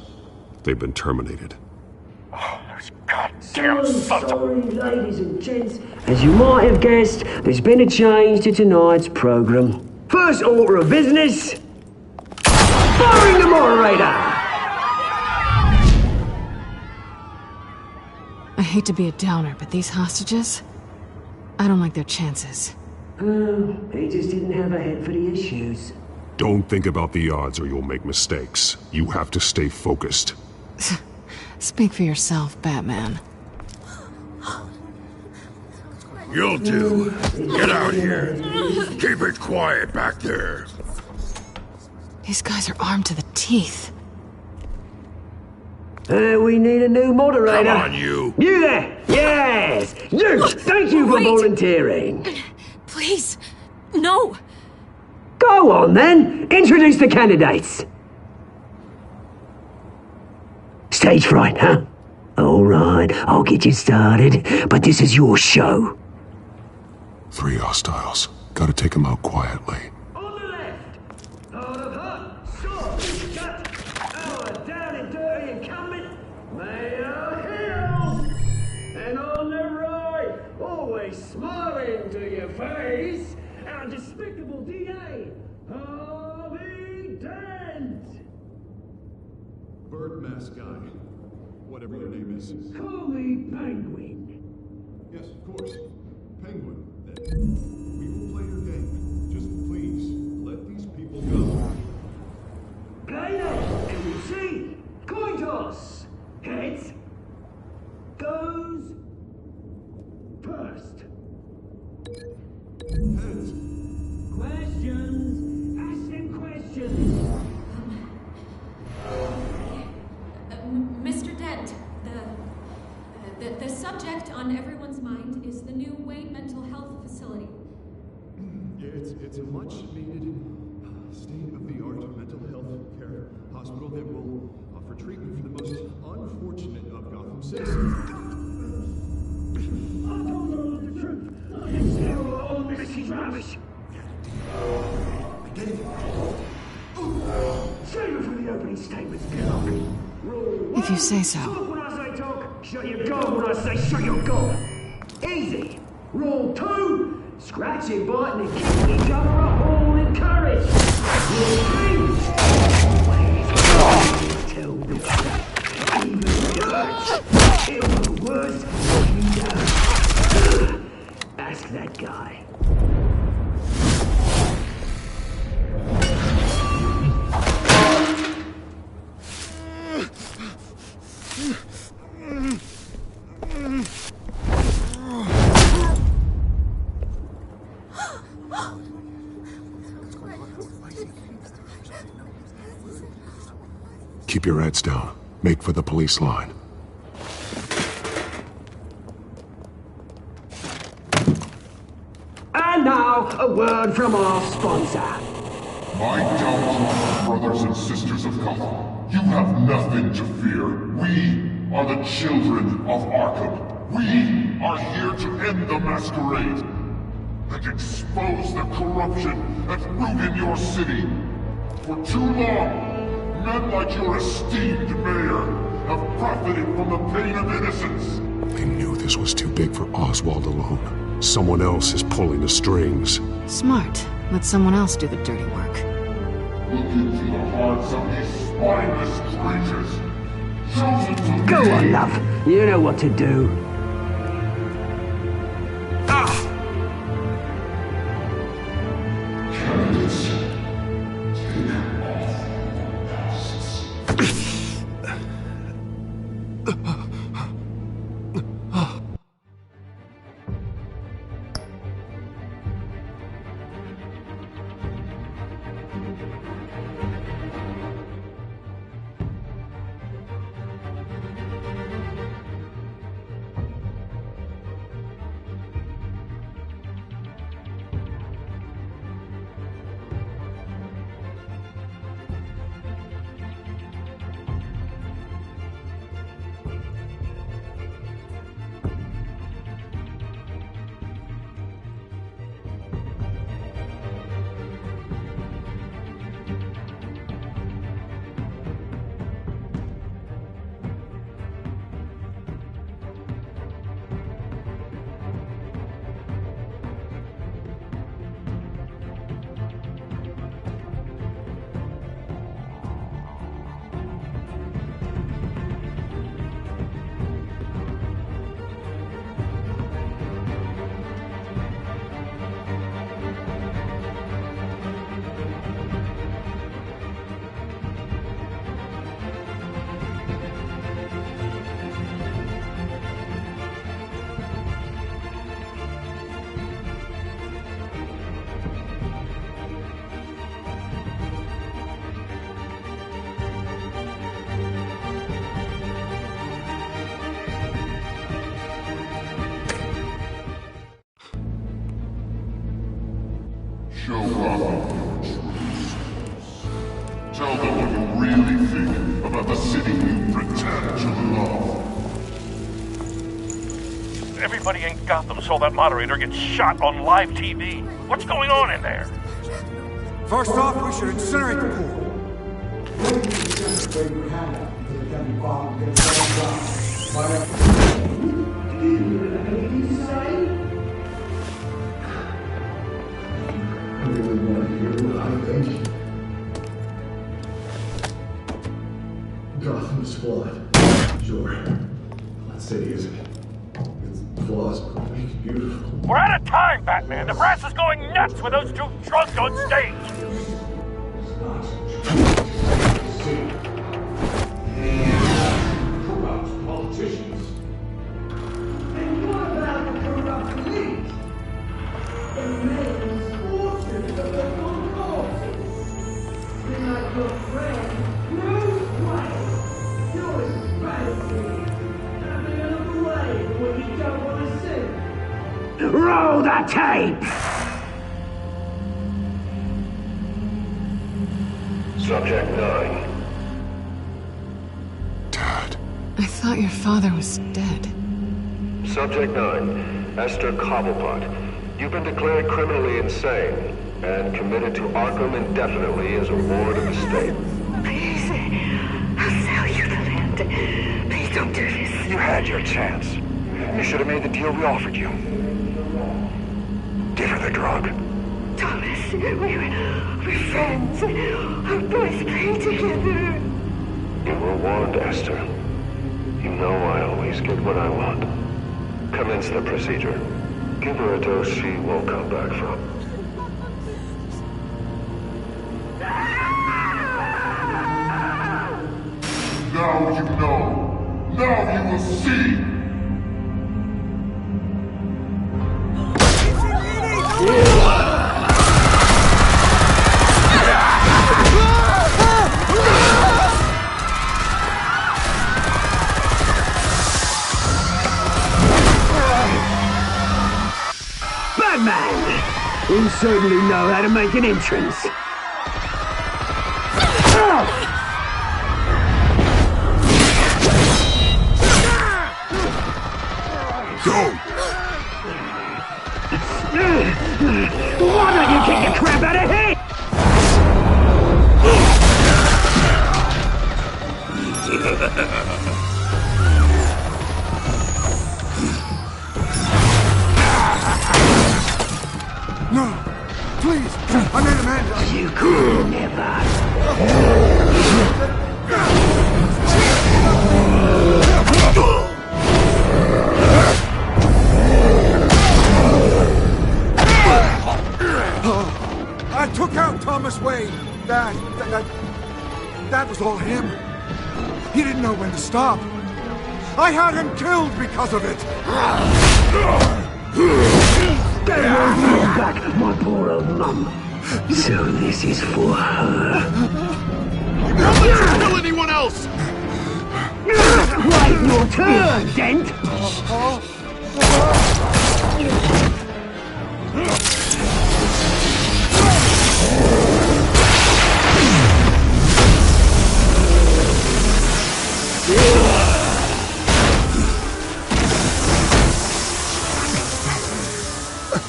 They've been terminated. Oh, those God's Sorry, ladies and gents. As you might have guessed, there's been a change to tonight's program. First order of business, firing the moderator! I hate to be a downer, but these hostages, I don't like their chances. He just didn't have a head for the issues. Don't think about the odds or you'll make mistakes. You have to stay focused. Speak for yourself, Batman. You'll do. Get out here. Keep it quiet back there. These guys are armed to the teeth. We need a new moderator. Come on, you. You there! Yes! You! Thank you for volunteering. Please, no. Go on, then. Introduce the candidates. Stage fright, huh? All right, I'll get you started, but this is your show. 3 hostiles. Gotta take them out quietly. On the left, hard of hut, sword, cut, our down and dirty incumbent, Mayor Hill. And on the right, always smiling to your face, our despicable DA, Harvey Dent. Bird mask guy. Whatever your name is. Call me Penguin. Yes, of course. Penguin, then. We will play your game. Just please, let these people go. Play that, and we'll see. Coin toss. Heads. Goes first. Heads. Questions. Ask them questions. Mr. Dent, the subject on everyone's mind is the new Wayne Mental Health Facility. Yeah, it's a much-needed, state-of-the-art mental health care hospital that will offer treatment for the most unfortunate of Gotham citizens. I told her all the truth. I can tell all this is rubbish. I get it. Save it for the opening statements, Bill. If you say so. Talk when I say talk, shut your gob when I say shut your gob. Easy. Rule 2, scratching, biting, and kicking each other up, all encouraged. Rule 3, always tell the truth, even if it hurts. It'll be worse if you don't. Ask that guy. Keep your heads down. Make for the police line. And now, a word from our sponsor. My downtrodden brothers and sisters of Gotham, you have nothing to fear. We are the children of Arkham. We are here to end the masquerade and expose the corruption that ruined your city. For too long, men like your esteemed mayor have profited from the pain of innocence. They knew this was too big for Oswald alone. Someone else is pulling the strings. Smart. Let someone else do the dirty work. Look into the hearts of these spineless traitors. Chosen to Go lead. on, love. You know what to do. Candidates, take off masks. Show Gotham your truth. Tell them what you really think about the city you pretend to love. Everybody in Gotham saw that moderator get shot on live TV. What's going on in there? First off, we should incinerate the pool. Gotham's flawed. Sure. That city isn't. Its flaws make it beautiful. We're out of time, Batman. The brass is going nuts with those two drunks on stage. Corrupt politicians. And what about the corrupt police? The men's fortunes of the concourses. They're like your friend, Bruce Wayne. You're embarrassing. Having another way for what you don't want to see. Roll the tape! Subject 9. I thought your father was dead. Subject 9, Esther Cobblepot. You've been declared criminally insane and committed to Arkham indefinitely as a ward of the state. Please, I'll sell you the land. Please don't do this. You had your chance. You should have made the deal we offered you. Give her the drug. Thomas, we're friends. Our boys play together. You were warned, Esther. You know I always get what I want. Commence the procedure. Give her a dose she won't come back from. Now you know. Now you will see. Batman! You certainly know how to make an entrance. Why don't you kick the crap out of him? No! Please! I made Amanda! You could never. I took out Thomas Wayne. That was all him. He didn't know when to stop. I had him killed because of it. They won't bring back my poor old mum. So this is for her. Don't let you kill anyone else! Right, your turn, Dent!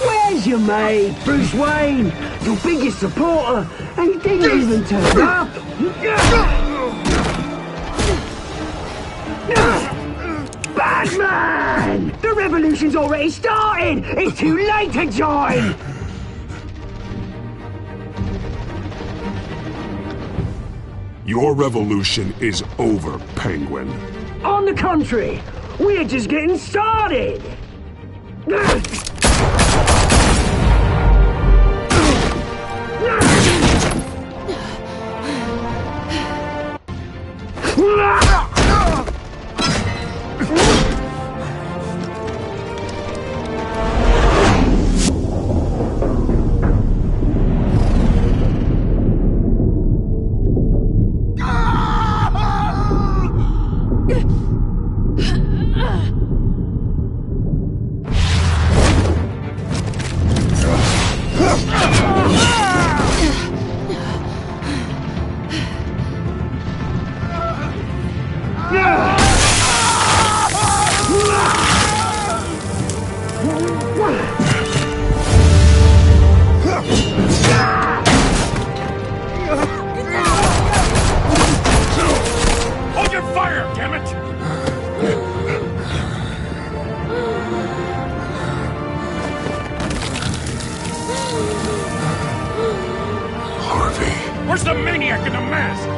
Where's your mate, Bruce Wayne? Your biggest supporter, and he didn't even turn up! Batman! The revolution's already started! It's too late to join! Your revolution is over, Penguin. On the contrary, we're just getting started! Hold your fire, damn it! Harvey. Where's the maniac in the mask?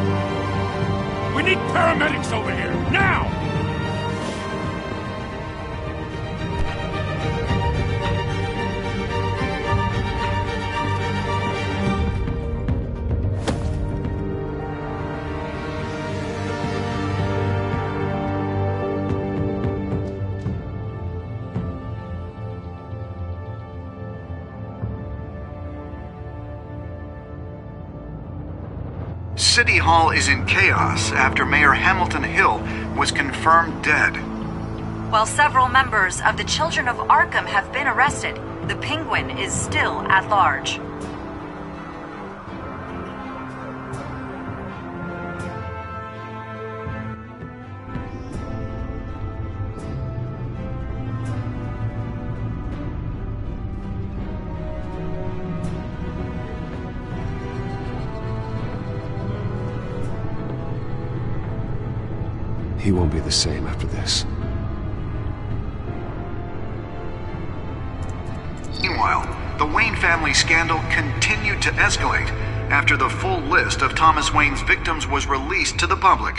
We need paramedics over here, now! City Hall is in chaos after Mayor Hamilton Hill was confirmed dead. While several members of the Children of Arkham have been arrested, the Penguin is still at large. He won't be the same after this. Meanwhile, the Wayne family scandal continued to escalate after the full list of Thomas Wayne's victims was released to the public.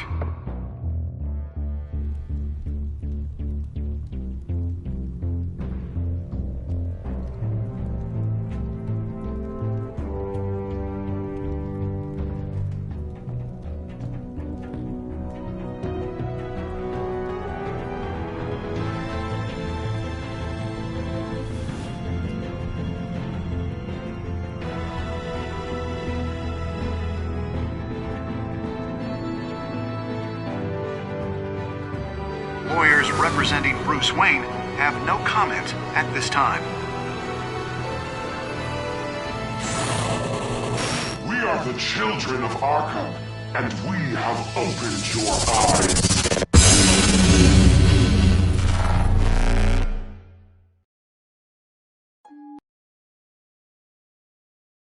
Lawyers representing Bruce Wayne have no comment at this time. We are the children of Arkham, and we have opened your eyes.